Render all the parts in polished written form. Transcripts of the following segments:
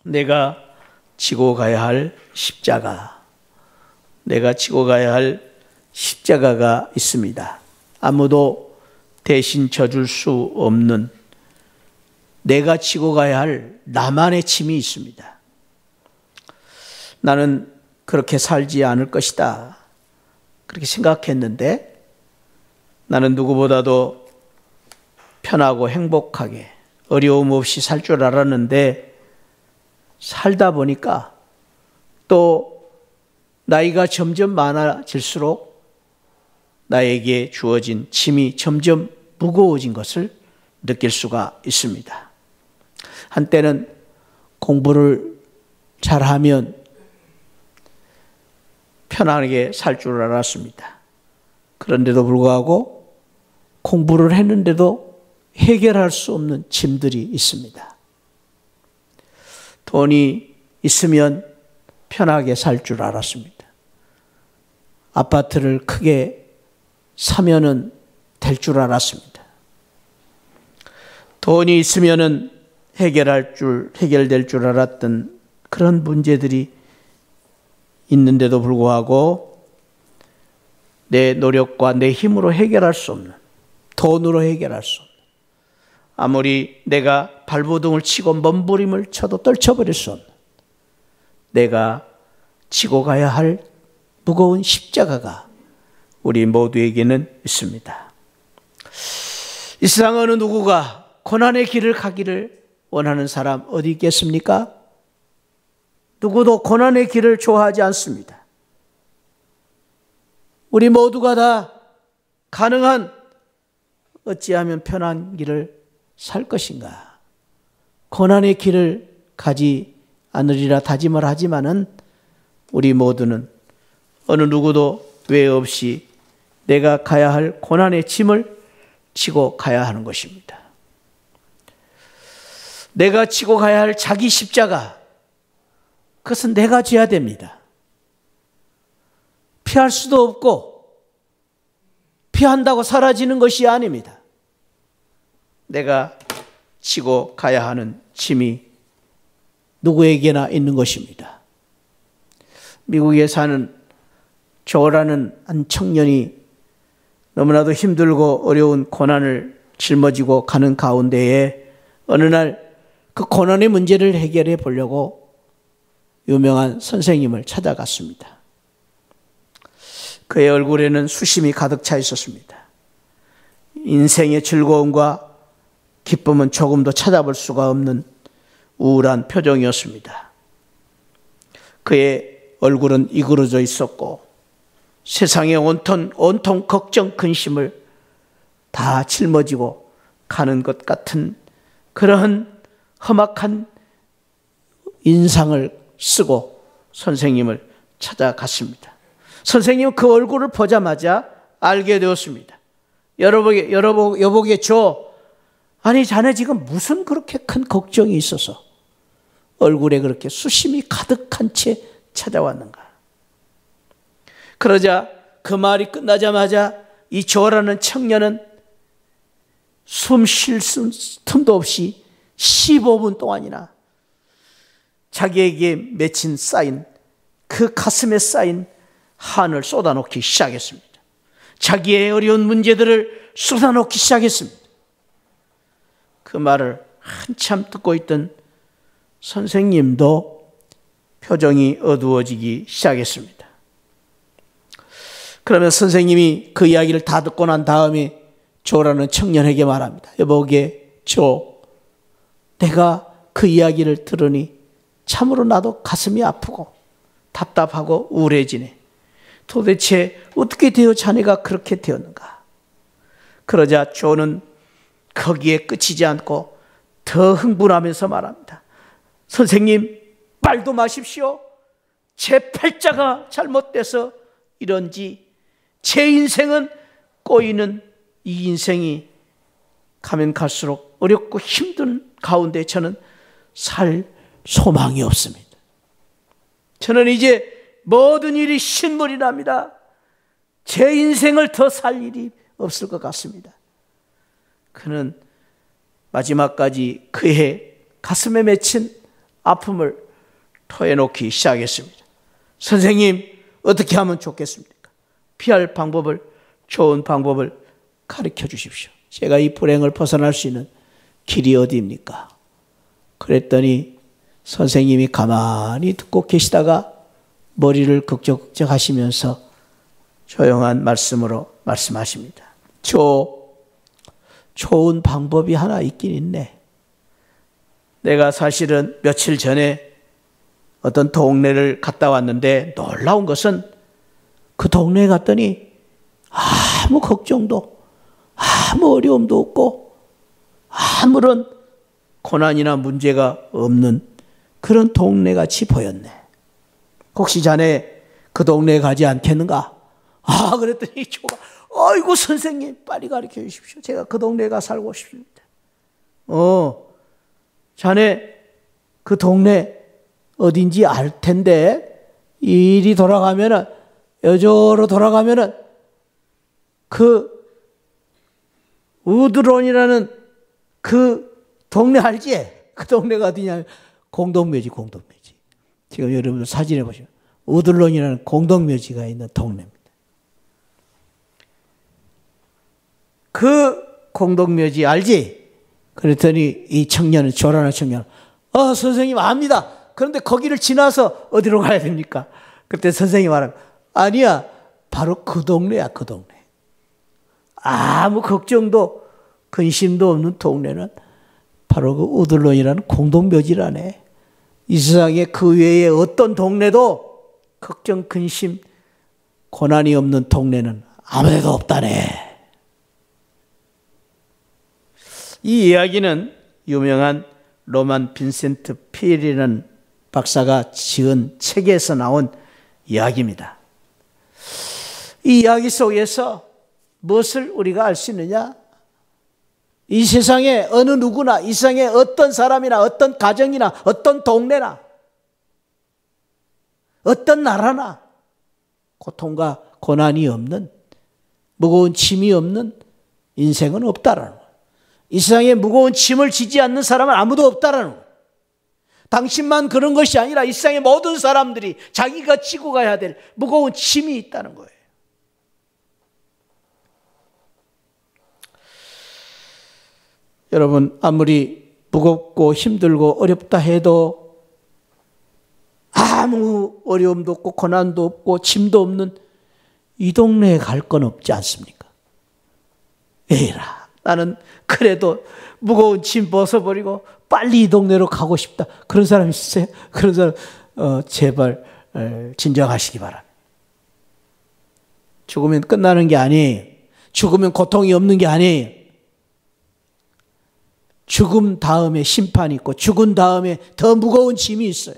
내가 지고 가야 할 십자가, 내가 지고 가야 할 십자가가 있습니다. 아무도 대신 져줄 수 없는 내가 지고 가야 할 나만의 짐이 있습니다. 나는 그렇게 살지 않을 것이다, 그렇게 생각했는데 나는 누구보다도 편하고 행복하게 어려움 없이 살 줄 알았는데 살다 보니까 또 나이가 점점 많아질수록 나에게 주어진 짐이 점점 무거워진 것을 느낄 수가 있습니다. 한때는 공부를 잘하면 편하게 살 줄 알았습니다. 그런데도 불구하고 공부를 했는데도 해결할 수 없는 짐들이 있습니다. 돈이 있으면 편하게 살 줄 알았습니다. 아파트를 크게 사면은 될 줄 알았습니다. 돈이 있으면은 해결될 줄 알았던 그런 문제들이 있는데도 불구하고 내 노력과 내 힘으로 해결할 수 없는, 돈으로 해결할 수 없는, 아무리 내가 발버둥을 치고 몸부림을 쳐도 떨쳐버릴 수 없는 내가 지고 가야 할 무거운 십자가가 우리 모두에게는 있습니다. 이 세상 어느 누구가 고난의 길을 가기를 원하는 사람 어디 있겠습니까? 누구도 고난의 길을 좋아하지 않습니다. 우리 모두가 다 가능한 어찌하면 편한 길을 살 것인가? 고난의 길을 가지 않으리라 다짐을 하지만은 우리 모두는 어느 누구도 외 없이 내가 가야 할 고난의 짐을 지고 가야 하는 것입니다. 내가 지고 가야 할 자기 십자가, 그것은 내가 져야 됩니다. 피할 수도 없고 피한다고 사라지는 것이 아닙니다. 내가 지고 가야 하는 짐이 누구에게나 있는 것입니다. 미국에 사는 조라는 한 청년이 너무나도 힘들고 어려운 고난을 짊어지고 가는 가운데에 어느 날 그 고난의 문제를 해결해 보려고 유명한 선생님을 찾아갔습니다. 그의 얼굴에는 수심이 가득 차 있었습니다. 인생의 즐거움과 기쁨은 조금도 찾아볼 수가 없는 우울한 표정이었습니다. 그의 얼굴은 이그러져 있었고 세상의 온통 걱정, 근심을 다 짊어지고 가는 것 같은 그러한 험악한 인상을 쓰고 선생님을 찾아갔습니다. 선생님은 그 얼굴을 보자마자 알게 되었습니다. 여보겠죠? 아니, 자네 지금 무슨 그렇게 큰 걱정이 있어서 얼굴에 그렇게 수심이 가득한 채 찾아왔는가? 그러자 그 말이 끝나자마자 이 조라는 청년은 숨 쉴 틈도 없이 15분 동안이나 자기에게 맺힌 쌓인 그 가슴에 쌓인 한을 쏟아놓기 시작했습니다. 자기의 어려운 문제들을 쏟아놓기 시작했습니다. 그 말을 한참 듣고 있던 선생님도 표정이 어두워지기 시작했습니다. 그러면 선생님이 그 이야기를 다 듣고 난 다음에 조라는 청년에게 말합니다. 여보게 조, 내가 그 이야기를 들으니 참으로 나도 가슴이 아프고 답답하고 우울해지네. 도대체 어떻게 되어 자네가 그렇게 되었는가? 그러자 조는 거기에 그치지 않고 더 흥분하면서 말합니다. 선생님, 말도 마십시오. 제 팔자가 잘못돼서 이런지 제 인생은 꼬이는 이 인생이 가면 갈수록 어렵고 힘든 가운데 저는 살 소망이 없습니다. 저는 이제 모든 일이 신물이 납니다. 제 인생을 더 살 일이 없을 것 같습니다. 그는 마지막까지 그의 가슴에 맺힌 아픔을 토해놓기 시작했습니다. 선생님, 어떻게 하면 좋겠습니까? 피할 방법을, 좋은 방법을 가르쳐 주십시오. 제가 이 불행을 벗어날 수 있는 길이 어디입니까? 그랬더니 선생님이 가만히 듣고 계시다가 머리를 극적극적 하시면서 조용한 말씀으로 말씀하십니다. 좋은 방법이 하나 있긴 있네. 내가 사실은 며칠 전에 어떤 동네를 갔다 왔는데 놀라운 것은 그 동네에 갔더니 아무 걱정도 아무 어려움도 없고 아무런 고난이나 문제가 없는 그런 동네같이 보였네. 혹시 자네 그 동네에 가지 않겠는가? 그랬더니 조가 아이고 선생님 빨리 가르쳐 주십시오. 제가 그 동네에 가 살고 싶습니다. 자네 그 동네 어딘지 알 텐데 이리 돌아가면은 여저로 돌아가면은 그 우드론이라는 그 동네 알지? 그 동네가 어디냐면 공동묘지. 지금 여러분들 사진에 보시면 우드론이라는 공동묘지가 있는 동네입니다. 그 공동묘지 알지? 그랬더니 이 청년은 조란한 청년, 선생님 압니다. 그런데 거기를 지나서 어디로 가야 됩니까? 그때 선생님이 말하면 아니야, 바로 그 동네야. 그 동네. 아무 걱정도 근심도 없는 동네는 바로 그 우들론이라는 공동묘지라네. 이 세상에 그 외에 어떤 동네도 걱정, 근심, 고난이 없는 동네는 아무데도 없다네. 이 이야기는 유명한 로만 빈센트 피엘이라는 박사가 지은 책에서 나온 이야기입니다. 이 이야기 속에서 무엇을 우리가 알 수 있느냐? 이 세상에 어느 누구나, 이 세상에 어떤 사람이나 어떤 가정이나 어떤 동네나 어떤 나라나 고통과 고난이 없는, 무거운 짐이 없는 인생은 없다라는 거예요. 이 세상에 무거운 짐을 지지 않는 사람은 아무도 없다라는 거예요. 당신만 그런 것이 아니라 이 세상의 모든 사람들이 자기가 지고 가야 될 무거운 짐이 있다는 거예요. 여러분, 아무리 무겁고 힘들고 어렵다 해도 아무 어려움도 없고 고난도 없고 짐도 없는 이 동네에 갈 건 없지 않습니까? 에이라, 나는 그래도 무거운 짐 벗어버리고 빨리 이 동네로 가고 싶다. 그런 사람 있으세요? 그런 사람 제발 진정하시기 바랍니다. 죽으면 끝나는 게 아니에요. 죽으면 고통이 없는 게 아니에요. 죽음 다음에 심판이 있고 죽은 다음에 더 무거운 짐이 있어요.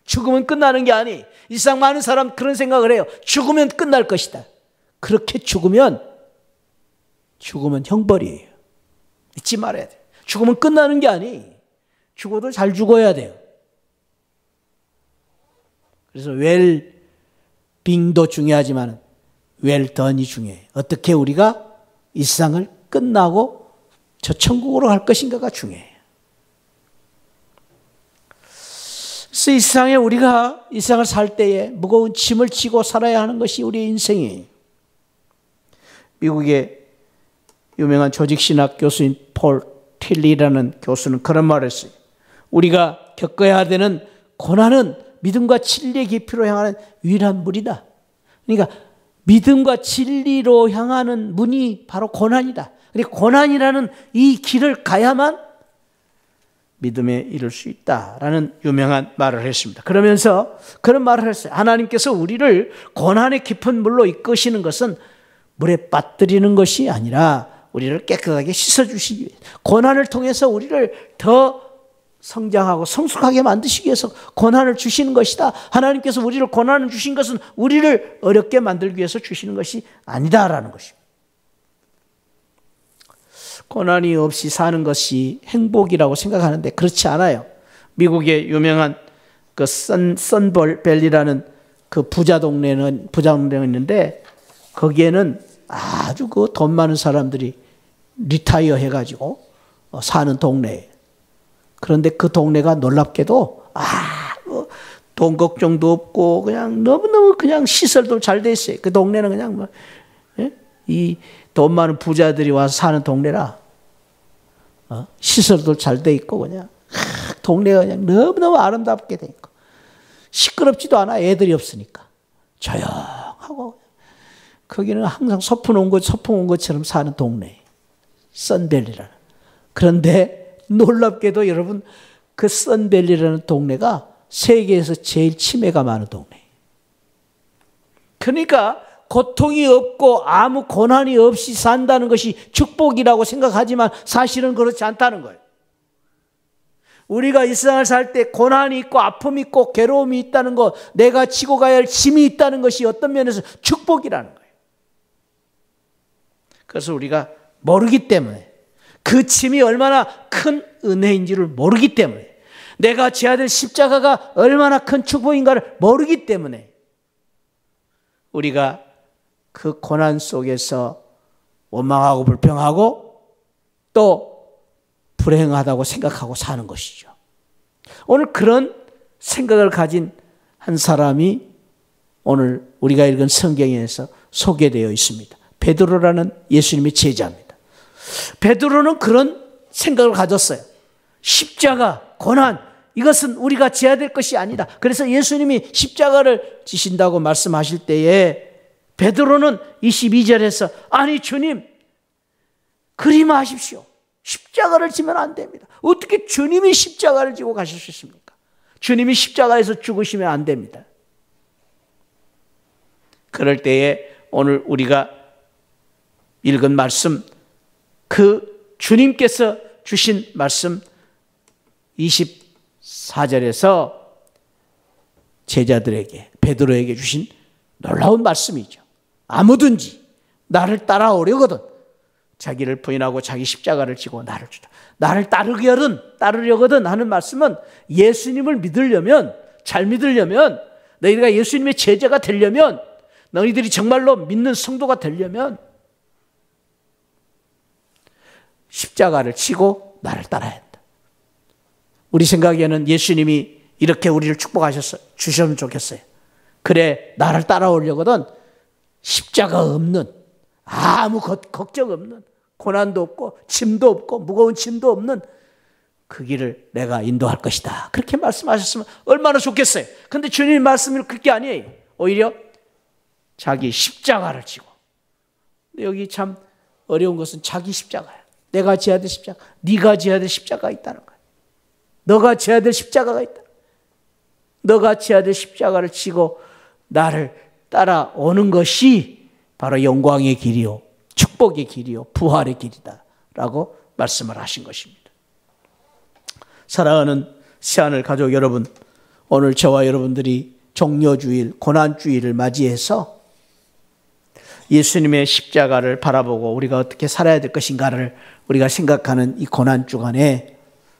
죽으면 끝나는 게 아니. 이 세상 많은 사람 그런 생각을 해요. 죽으면 끝날 것이다. 그렇게 죽으면 형벌이에요. 잊지 말아야 돼요. 죽으면 끝나는 게 아니. 죽어도 잘 죽어야 돼요. 그래서 웰빙도 중요하지만 웰던이 중요해요. 어떻게 우리가 이 세상을 끝나고 저 천국으로 갈 것인가가 중요해요. 그래서 이 세상에 우리가 이 세상을 살 때에 무거운 짐을 지고 살아야 하는 것이 우리의 인생이에요. 미국의 유명한 조직신학 교수인 폴 틸리라는 교수는 그런 말을 했어요. 우리가 겪어야 되는 고난은 믿음과 진리의 깊이로 향하는 유일한 문이다. 그러니까 믿음과 진리로 향하는 문이 바로 고난이다. 그러니까 고난이라는 이 길을 가야만 믿음에 이를 수 있다라는 유명한 말을 했습니다. 그러면서 그런 말을 했어요. 하나님께서 우리를 고난의 깊은 물로 이끄시는 것은 물에 빠뜨리는 것이 아니라 우리를 깨끗하게 씻어주시기 위해서, 고난을 통해서 우리를 더 성장하고 성숙하게 만드시기 위해서 고난을 주시는 것이다. 하나님께서 우리를 고난을 주신 것은 우리를 어렵게 만들기 위해서 주시는 것이 아니다라는 것입니다. 고난이 없이 사는 것이 행복이라고 생각하는데 그렇지 않아요. 미국의 유명한 그 선밸리라는 그 부자 동네가 있는데 거기에는 아주 그 돈 많은 사람들이 리타이어 해가지고 사는 동네예요. 그런데 그 동네가 놀랍게도 돈 걱정도 없고 그냥 너무너무 그냥 시설도 잘 돼 있어요. 그 동네는 그냥 뭐 이 돈 많은 부자들이 와서 사는 동네라 시설도 잘 돼 있고 그냥 동네가 그냥 너무너무 아름답게 돼 있고 시끄럽지도 않아. 애들이 없으니까 조용하고 거기는 항상 소풍 온 것처럼 사는 동네 선밸리라는. 그런데 놀랍게도 여러분 그 선밸리라는 동네가 세계에서 제일 치매가 많은 동네. 그러니까 고통이 없고 아무 고난이 없이 산다는 것이 축복이라고 생각하지만 사실은 그렇지 않다는 거예요. 우리가 이 세상을 살 때 고난이 있고 아픔이 있고 괴로움이 있다는 것, 내가 지고 가야 할 짐이 있다는 것이 어떤 면에서 축복이라는 거예요. 그래서 우리가 모르기 때문에 그 짐이 얼마나 큰 은혜인지를 모르기 때문에 내가 져야 될 십자가가 얼마나 큰 축복인가를 모르기 때문에 우리가 그 고난 속에서 원망하고 불평하고 또 불행하다고 생각하고 사는 것이죠. 오늘 그런 생각을 가진 한 사람이 오늘 우리가 읽은 성경에서 소개되어 있습니다. 베드로라는 예수님의 제자입니다. 베드로는 그런 생각을 가졌어요. 십자가, 고난, 이것은 우리가 져야 될 것이 아니다. 그래서 예수님이 십자가를 지신다고 말씀하실 때에 베드로는 22절에서 아니 주님 그리 마십시오. 십자가를 지면 안 됩니다. 어떻게 주님이 십자가를 지고 가실 수 있습니까? 주님이 십자가에서 죽으시면 안 됩니다. 그럴 때에 오늘 우리가 읽은 말씀, 그 주님께서 주신 말씀 24절에서 제자들에게 베드로에게 주신 놀라운 말씀이죠. 아무든지 나를 따라오려거든 자기를 부인하고 자기 십자가를 지고 나를 따르려거든 하는 말씀은 예수님을 믿으려면, 잘 믿으려면, 너희가 예수님의 제자가 되려면, 너희들이 정말로 믿는 성도가 되려면 십자가를 지고 나를 따라야 한다. 우리 생각에는 예수님이 이렇게 우리를 주셨으면 좋겠어요. 그래 나를 따라오려거든 십자가 없는, 아무 걱정 없는, 고난도 없고 짐도 없고 무거운 짐도 없는 그 길을 내가 인도할 것이다. 그렇게 말씀하셨으면 얼마나 좋겠어요. 그런데 주님 말씀이 그게 아니에요. 오히려 자기 십자가를 지고. 근데 여기 참 어려운 것은 자기 십자가야. 내가 지어야 될 십자가, 네가 지어야 될 십자가가 있다는 거야. 너가 지어야 될 십자가가 있다. 너가 지어야 될 십자가를 지고 나를 따라오는 것이 바로 영광의 길이요, 축복의 길이요, 부활의 길이다 라고 말씀을 하신 것입니다. 사랑하는 새하늘 가족 여러분, 오늘 저와 여러분들이 종려주일, 고난주일을 맞이해서 예수님의 십자가를 바라보고 우리가 어떻게 살아야 될 것인가를 우리가 생각하는 이 고난주간에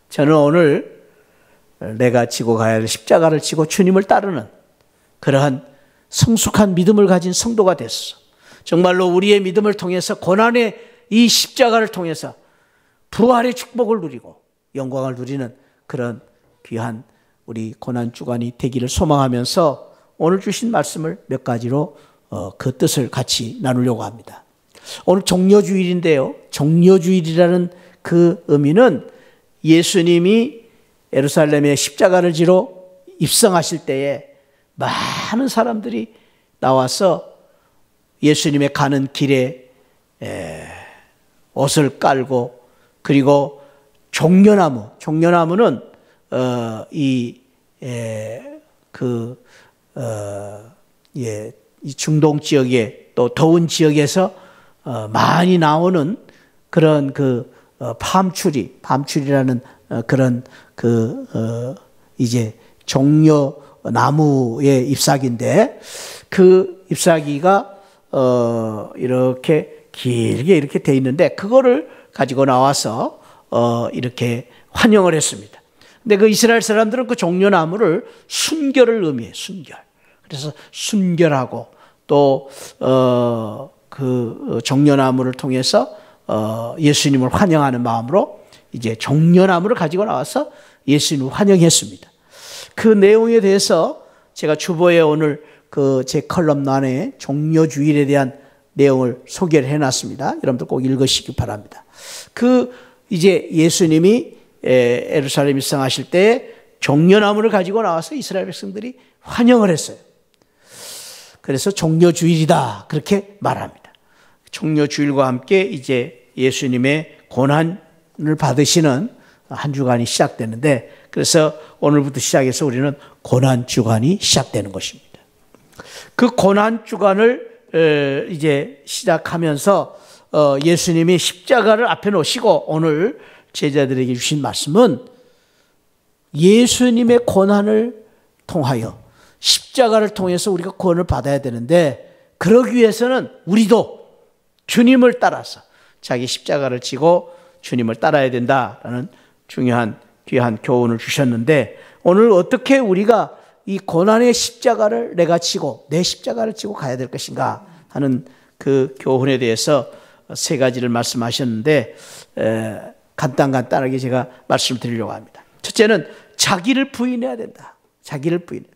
저는 오늘 내가 지고 가야 할 십자가를 지고 주님을 따르는 그러한 성숙한 믿음을 가진 성도가 됐어. 정말로 우리의 믿음을 통해서 고난의 이 십자가를 통해서 부활의 축복을 누리고 영광을 누리는 그런 귀한 우리 고난주간이 되기를 소망하면서 오늘 주신 말씀을 몇 가지로 그 뜻을 같이 나누려고 합니다. 오늘 종려주일인데요. 종려주일이라는 그 의미는 예수님이 예루살렘에 십자가를 지러 입성하실 때에 많은 사람들이 나와서 예수님의 가는 길에 옷을 깔고, 그리고 종려나무는 이 중동 지역에 또 더운 지역에서 많이 나오는 그런 밤추리라는 그런 이제 종려나무의 잎사귀인데, 그 잎사귀가 이렇게 길게 이렇게 돼 있는데 그거를 가지고 나와서 이렇게 환영을 했습니다. 근데 그 이스라엘 사람들은 그 종려나무를 순결을 의미해요. 순결. 그래서 순결하고 또 그 종려나무를 통해서 예수님을 환영하는 마음으로 이제 종려나무를 가지고 나와서 예수님을 환영했습니다. 그 내용에 대해서 제가 주보에 오늘 그 제 컬럼 안에 종려주일에 대한 내용을 소개를 해놨습니다. 여러분들 꼭 읽으시기 바랍니다. 이제 예수님이 예루살렘 입성하실 때 종려나무를 가지고 나와서 이스라엘 백성들이 환영을 했어요. 그래서 종려주일이다 그렇게 말합니다. 종려주일과 함께 이제 예수님의 고난을 받으시는 한 주간이 시작되는데, 그래서 오늘부터 시작해서 우리는 고난주간이 시작되는 것입니다. 그 고난주간을 이제 시작하면서 예수님이 십자가를 앞에 놓으시고 오늘 제자들에게 주신 말씀은 예수님의 고난을 통하여 십자가를 통해서 우리가 구원을 받아야 되는데, 그러기 위해서는 우리도 주님을 따라서 자기 십자가를 지고 주님을 따라야 된다라는 중요한 귀한 교훈을 주셨는데, 오늘 어떻게 우리가 이 고난의 십자가를 내가 지고 내 십자가를 지고 가야 될 것인가 하는 그 교훈에 대해서 세 가지를 말씀하셨는데, 간단하게 제가 말씀드리려고 합니다. 첫째는 자기를 부인해야 된다. 자기를 부인해.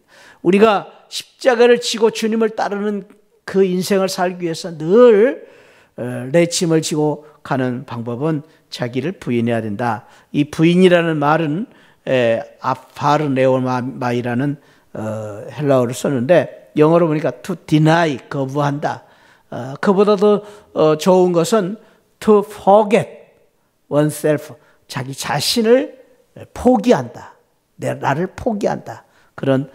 우리가 십자가를 지고 주님을 따르는 그 인생을 살기 위해서 늘 내 짐을 지고 가는 방법은 자기를 부인해야 된다. 이 부인이라는 말은 아파르네오마이라는 헬라어를 썼는데, 영어로 보니까 to deny, 거부한다. 그보다도 좋은 것은 to forget oneself, 자기 자신을 포기한다. 나를 포기한다. 그런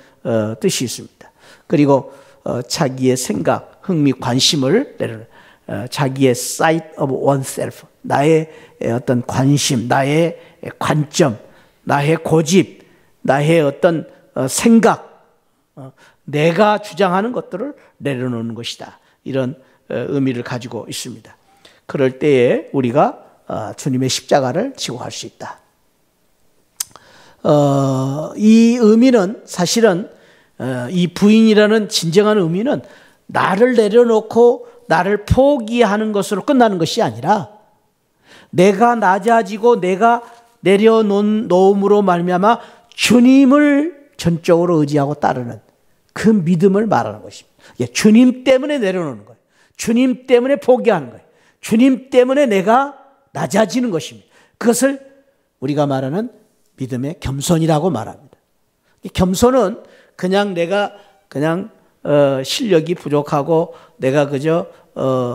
뜻이 있습니다. 그리고 자기의 생각, 흥미, 관심을 내려놓는, 자기의 sight of oneself, 나의 어떤 관심, 나의 관점, 나의 고집, 나의 어떤 생각, 내가 주장하는 것들을 내려놓는 것이다. 이런 의미를 가지고 있습니다. 그럴 때에 우리가 주님의 십자가를 지고 갈 수 있다. 이 의미는 사실은 이 부인이라는 진정한 의미는 나를 내려놓고 나를 포기하는 것으로 끝나는 것이 아니라, 내가 낮아지고 내가 내려놓음으로 말미암아 주님을 전적으로 의지하고 따르는 그 믿음을 말하는 것입니다. 주님 때문에 내려놓는 거예요. 주님 때문에 포기하는 거예요. 주님 때문에 내가 낮아지는 것입니다. 그것을 우리가 말하는 믿음의 겸손이라고 말합니다. 겸손은 그냥 내가 실력이 부족하고 내가 그저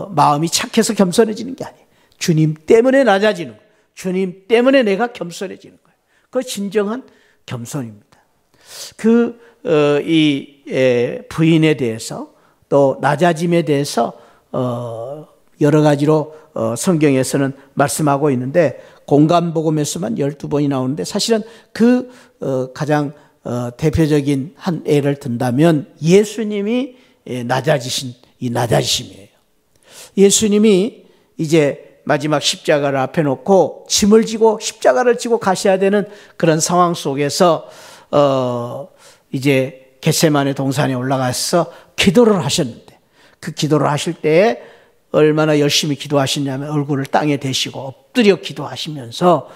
마음이 착해서 겸손해지는 게 아니에요. 주님 때문에 낮아지는 거예요. 주님 때문에 내가 겸손해지는 거예요. 그 진정한 겸손입니다. 이 부인에 대해서 또 낮아짐에 대해서 여러 가지로 성경에서는 말씀하고 있는데, 공간복음에서만 12번이 나오는데, 사실은 가장 대표적인 한 예를 든다면 예수님이 낮아지신 이 낮아지심이에요. 예수님이 이제 마지막 십자가를 앞에 놓고 짐을 지고 십자가를 지고 가셔야 되는 그런 상황 속에서 이제 겟세마네 동산에 올라가서 기도를 하셨는데, 그 기도를 하실 때에 얼마나 열심히 기도하시냐면 얼굴을 땅에 대시고 엎드려 기도하시면서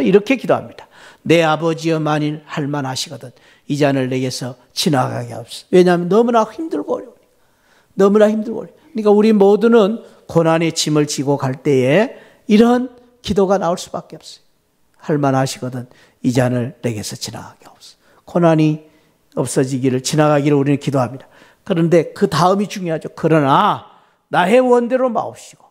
이렇게 기도합니다. 내 아버지여, 만일 할만하시거든 이 잔을 내게서 지나가게 하옵소서. 왜냐하면 너무나 힘들고 어려우니까. 그러니까 우리 모두는 고난의 짐을 지고 갈 때에 이런 기도가 나올 수밖에 없어요. 할만하시거든 이 잔을 내게서 지나가게 하옵소서. 고난이 없어지기를, 지나가기를 우리는 기도합니다. 그런데 그 다음이 중요하죠. 그러나 나의 원대로 마옵시고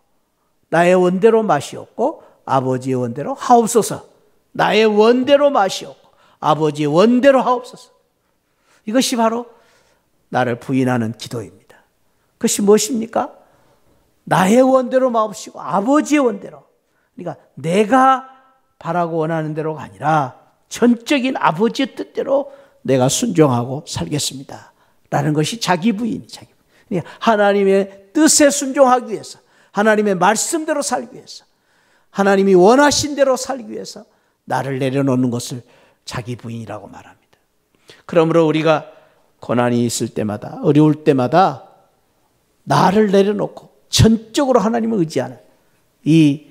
나의 원대로 마시옵고 아버지의 원대로 하옵소서. 나의 원대로 마시옵고 아버지의 원대로 하옵소서. 이것이 바로 나를 부인하는 기도입니다. 그것이 무엇입니까? 나의 원대로 마옵시고 아버지의 원대로. 그러니까 내가 바라고 원하는 대로가 아니라 전적인 아버지의 뜻대로 내가 순종하고 살겠습니다. 라는 것이 자기 부인이 자기 부인. 그러니까 하나님의 뜻에 순종하기 위해서, 하나님의 말씀대로 살기 위해서, 하나님이 원하신 대로 살기 위해서 나를 내려놓는 것을 자기 부인이라고 말합니다. 그러므로 우리가 고난이 있을 때마다, 어려울 때마다 나를 내려놓고 전적으로 하나님을 의지하는 이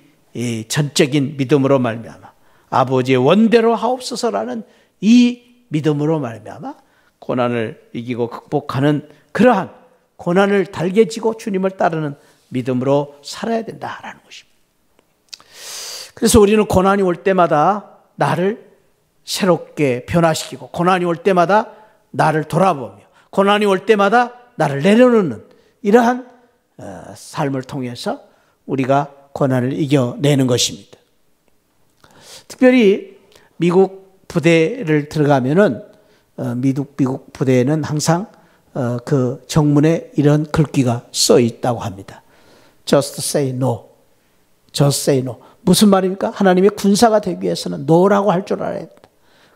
전적인 믿음으로 말미암아 아버지의 원대로 하옵소서라는 이 믿음으로 말미암아 고난을 이기고 극복하는 그러한 고난을 달게 지고 주님을 따르는 믿음으로 살아야 된다라는 것입니다. 그래서 우리는 고난이 올 때마다 나를 새롭게 변화시키고 고난이 올 때마다 나를 돌아보며 고난이 올 때마다 나를 내려놓는 이러한 삶을 통해서 우리가 고난을 이겨내는 것입니다. 특별히 미국 부대를 들어가면은 미국 부대에는 항상 그 정문에 이런 글귀가 써 있다고 합니다. Just say no. Just say no. 무슨 말입니까? 하나님의 군사가 되기 위해서는 no라고 할 줄 알아야 된다.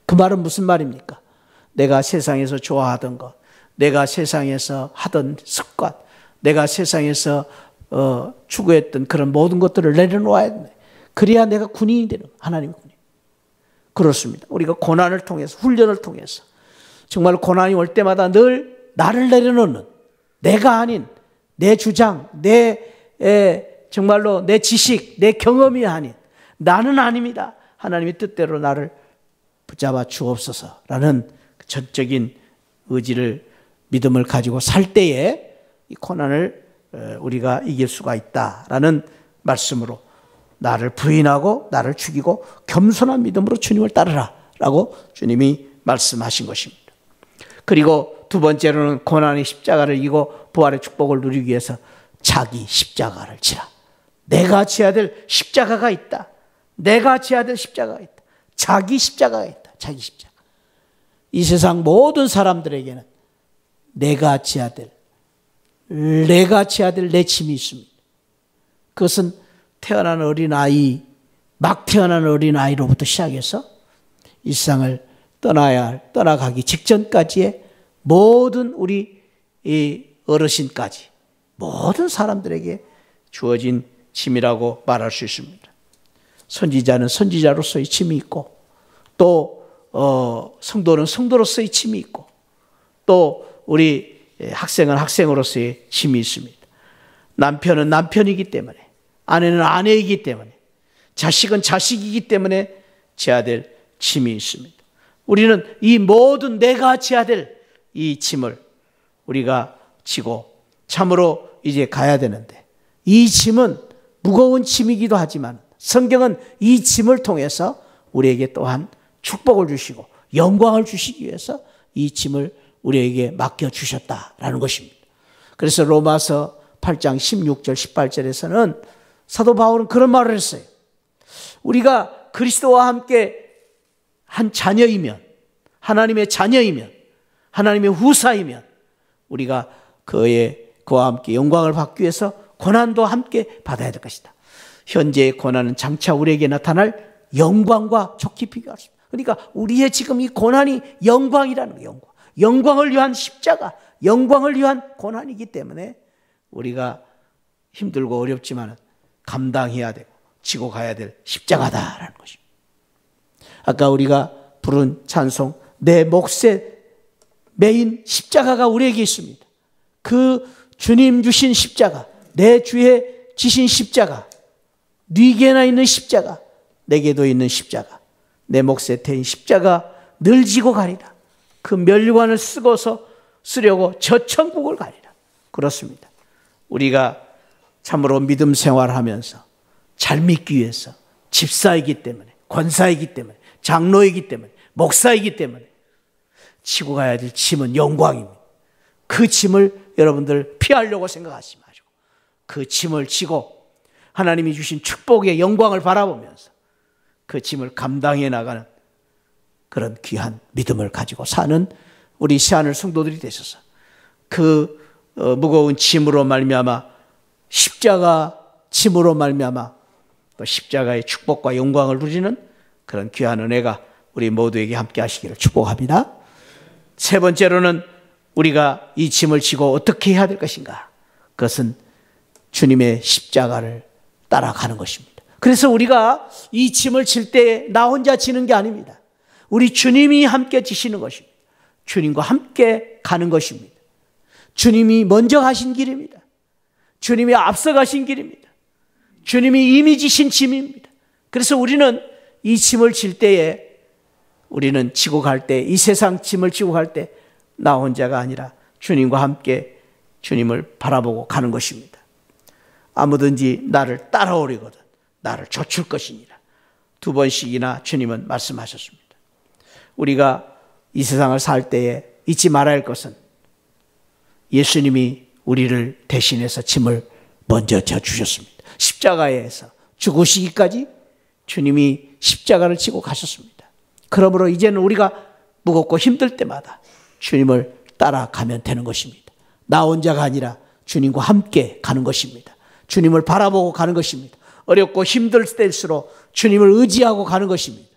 그 말은 무슨 말입니까? 내가 세상에서 좋아하던 것, 내가 세상에서 하던 습관, 내가 세상에서 추구했던 그런 모든 것들을 내려놓아야 된다. 그래야 내가 군인이 되는 거예요. 하나님의 군인. 그렇습니다. 우리가 고난을 통해서, 훈련을 통해서 정말 고난이 올 때마다 늘 나를 내려놓는, 내가 아닌 내 주장, 정말로 내 지식, 내 경험이 아닌 나는 아닙니다. 하나님의 뜻대로 나를 붙잡아 주옵소서라는 전적인 의지를, 믿음을 가지고 살 때에 이 고난을 우리가 이길 수가 있다라는 말씀으로 나를 부인하고 나를 죽이고 겸손한 믿음으로 주님을 따르라 라고 주님이 말씀하신 것입니다. 그리고 두 번째로는 고난의 십자가를 이기고 부활의 축복을 누리기 위해서 자기 십자가를 지라. 내가 지어야 될 십자가가 있다. 내가 지어야 될 십자가가 있다. 자기 십자가가 있다. 자기 십자가. 이 세상 모든 사람들에게는 내가 지어야 될 내 짐이 있습니다. 그것은 태어난 어린아이, 막 태어난 어린아이로부터 시작해서 이 세상을 떠나가기 직전까지의 모든 우리 이 어르신까지 모든 사람들에게 주어진 짐이라고 말할 수 있습니다. 선지자는 선지자로서의 짐이 있고 또 성도는 성도로서의 짐이 있고 또 우리 학생은 학생으로서의 짐이 있습니다. 남편은 남편이기 때문에, 아내는 아내이기 때문에, 자식은 자식이기 때문에 져야 될 짐이 있습니다. 우리는 이 모든 내가 져야 될 이 짐을 우리가 지고 참으로 이제 가야 되는데, 이 짐은 무거운 짐이기도 하지만 성경은 이 짐을 통해서 우리에게 또한 축복을 주시고 영광을 주시기 위해서 이 짐을 우리에게 맡겨주셨다라는 것입니다. 그래서 로마서 8장 16절 18절에서는 사도 바울은 그런 말을 했어요. 우리가 그리스도와 함께 한 자녀이면, 하나님의 자녀이면, 하나님의 후사이면 우리가 그와 함께 영광을 받기 위해서 고난도 함께 받아야 될 것이다. 현재의 고난은 장차 우리에게 나타날 영광과 좋게 비교하십니다. 그러니까 우리의 지금 이 고난이 영광이라는 거예요. 영광을 위한 십자가, 영광을 위한 고난이기 때문에 우리가 힘들고 어렵지만 감당해야 되고 지고 가야 될 십자가다라는 것입니다. 아까 우리가 부른 찬송, 내 몫에 메인 십자가가 우리에게 있습니다. 그 주님 주신 십자가, 내 주에 지신 십자가, 네게나 있는 십자가, 내게도 있는 십자가, 내 몫에 태인 십자가 늘 지고 가리라. 그 멸관을 쓰려고 저 천국을 가리라. 그렇습니다. 우리가 참으로 믿음 생활하면서 잘 믿기 위해서 집사이기 때문에, 권사이기 때문에, 장로이기 때문에, 목사이기 때문에 지고 가야 될 짐은 영광입니다. 그 짐을 여러분들 피하려고 생각하지 마시고 그 짐을 지고 하나님이 주신 축복의 영광을 바라보면서 그 짐을 감당해 나가는 그런 귀한 믿음을 가지고 사는 우리 새하늘 성도들이 되셔서 그 무거운 짐으로 말미암아, 십자가 짐으로 말미암아 또 십자가의 축복과 영광을 누리는 그런 귀한 은혜가 우리 모두에게 함께 하시기를 축복합니다. 세 번째로는 우리가 이 짐을 지고 어떻게 해야 될 것인가? 그것은 주님의 십자가를 따라가는 것입니다. 그래서 우리가 이 짐을 질 때 나 혼자 지는 게 아닙니다. 우리 주님이 함께 지시는 것입니다. 주님과 함께 가는 것입니다. 주님이 먼저 가신 길입니다. 주님이 앞서 가신 길입니다. 주님이 이미 지신 짐입니다. 그래서 우리는 이 짐을 질 때에 우리는 지고 갈 때, 이 세상 짐을 지고 갈 때 나 혼자가 아니라 주님과 함께 주님을 바라보고 가는 것입니다. 아무든지 나를 따라오려거든 나를 좇을 것이니라. 2번씩이나 주님은 말씀하셨습니다. 우리가 이 세상을 살 때에 잊지 말아야 할 것은 예수님이 우리를 대신해서 짐을 먼저 져주셨습니다. 십자가에서 죽으시기까지 주님이 십자가를 지고 가셨습니다. 그러므로 이제는 우리가 무겁고 힘들 때마다 주님을 따라가면 되는 것입니다. 나 혼자가 아니라 주님과 함께 가는 것입니다. 주님을 바라보고 가는 것입니다. 어렵고 힘들 때일수록 주님을 의지하고 가는 것입니다.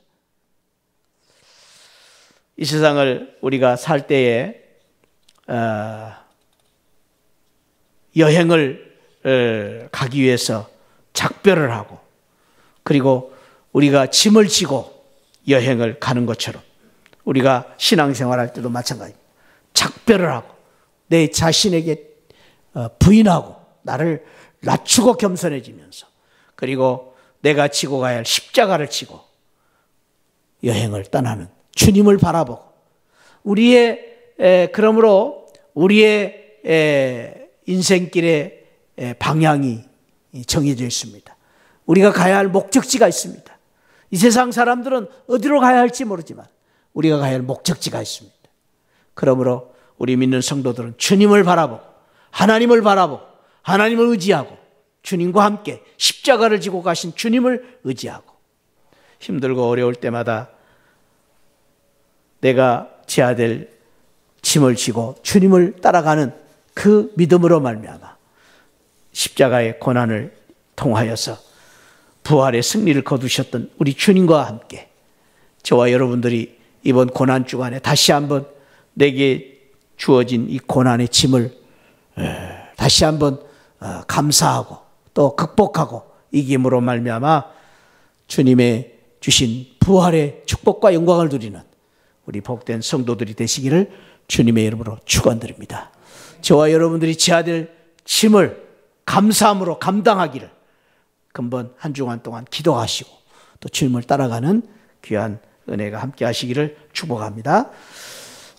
이 세상을 우리가 살 때에 여행을 가기 위해서 작별을 하고 그리고 우리가 짐을 지고 여행을 가는 것처럼 우리가 신앙생활할 때도 마찬가지입니다. 작별을 하고 내 자신에게 부인하고 나를 낮추고 겸손해지면서 그리고 내가 지고 가야 할 십자가를 지고 여행을 떠나는 주님을 바라보고 그러므로 우리의 인생길의 방향이 정해져 있습니다. 우리가 가야 할 목적지가 있습니다. 이 세상 사람들은 어디로 가야 할지 모르지만 우리가 가야 할 목적지가 있습니다. 그러므로 우리 믿는 성도들은 주님을 바라보고 하나님을 바라보고 하나님을 의지하고 주님과 함께 십자가를 지고 가신 주님을 의지하고 힘들고 어려울 때마다 내가 져야 될 짐을 지고 주님을 따라가는 그 믿음으로 말미암아 십자가의 고난을 통하여서 부활의 승리를 거두셨던 우리 주님과 함께 저와 여러분들이 이번 고난 주간에 다시 한번 내게 주어진 이 고난의 짐을 다시 한번 감사하고 또 극복하고 이김으로 말미암아 주님의 주신 부활의 축복과 영광을 누리는 우리 복된 성도들이 되시기를 주님의 이름으로 축원드립니다. 저와 여러분들이 져야 될 짐을 감사함으로 감당하기를 근본 한 주간 동안 기도하시고 또 주님을 따라가는 귀한 은혜가 함께 하시기를 축복합니다.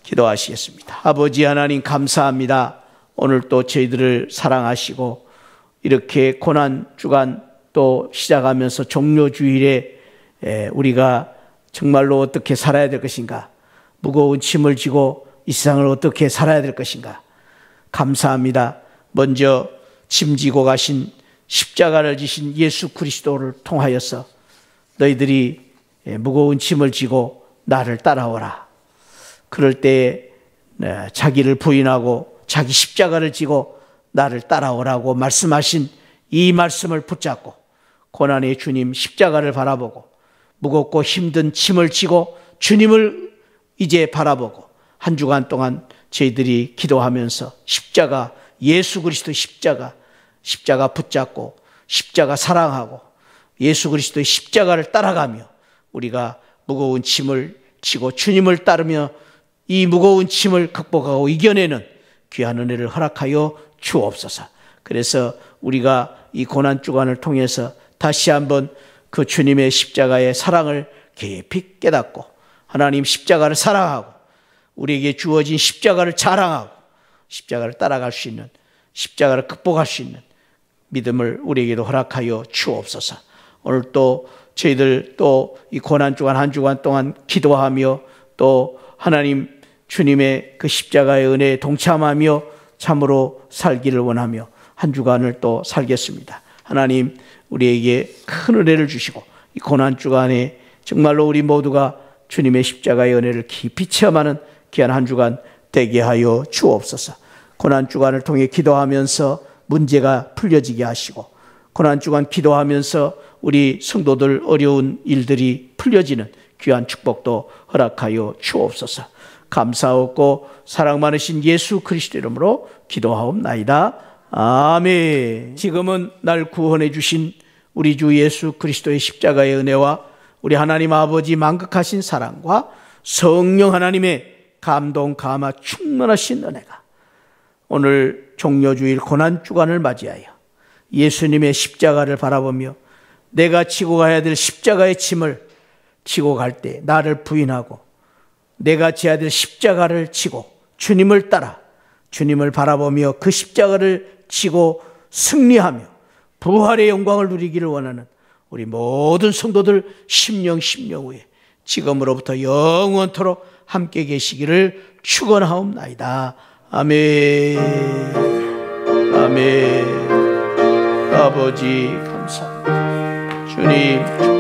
기도하시겠습니다. 아버지 하나님 감사합니다. 오늘 또 저희들을 사랑하시고 이렇게 고난 주간 또 시작하면서 종료 주일에 우리가 정말로 어떻게 살아야 될 것인가, 무거운 짐을 지고 이 세상을 어떻게 살아야 될 것인가 감사합니다. 먼저 짐지고 가신 십자가를 지신 예수 그리스도를 통하여서 너희들이 무거운 짐을 지고 나를 따라오라. 그럴 때에 자기를 부인하고 자기 십자가를 지고 나를 따라오라고 말씀하신 이 말씀을 붙잡고 고난의 주님 십자가를 바라보고 무겁고 힘든 짐을 지고 주님을 이제 바라보고 한 주간 동안 저희들이 기도하면서 십자가 예수 그리스도의 십자가 붙잡고 십자가 사랑하고 예수 그리스도의 십자가를 따라가며 우리가 무거운 짐을 지고 주님을 따르며 이 무거운 짐을 극복하고 이겨내는 귀한 은혜를 허락하여 주옵소서. 그래서 우리가 이 고난 주간을 통해서 다시 한번 그 주님의 십자가의 사랑을 깊이 깨닫고 하나님 십자가를 사랑하고 우리에게 주어진 십자가를 자랑하고 십자가를 따라갈 수 있는 십자가를 극복할 수 있는 믿음을 우리에게도 허락하여 주옵소서. 오늘 또 저희들 또 이 고난 주간 한 주간 동안 기도하며 또 하나님 주님의 그 십자가의 은혜에 동참하며 참으로 살기를 원하며 한 주간을 또 살겠습니다. 하나님 우리에게 큰 은혜를 주시고 이 고난 주간에 정말로 우리 모두가 주님의 십자가의 은혜를 깊이 체험하는 귀한 한 주간 되게 하여 주옵소서. 고난 주간을 통해 기도하면서 문제가 풀려지게 하시고 고난 주간 기도하면서 우리 성도들 어려운 일들이 풀려지는 귀한 축복도 허락하여 주옵소서. 감사하고 사랑 많으신 예수 그리스도 이름으로 기도하옵나이다. 아멘. 지금은 날 구원해 주신 우리 주 예수 그리스도의 십자가의 은혜와 우리 하나님 아버지 만극하신 사랑과 성령 하나님의 감동 감화 충만하신 은혜가 오늘 종료주일 고난주간을 맞이하여 예수님의 십자가를 바라보며 내가 지고 가야 될 십자가의 짐을 지고 갈 때 나를 부인하고 내가 져야 될 십자가를 지고 주님을 따라 주님을 바라보며 그 십자가를 지고 승리하며 부활의 영광을 누리기를 원하는 우리 모든 성도들 심령 후에 지금으로부터 영원토록 함께 계시기를 축원하옵나이다. 아멘. 아멘. 아버지 감사합니다. 주님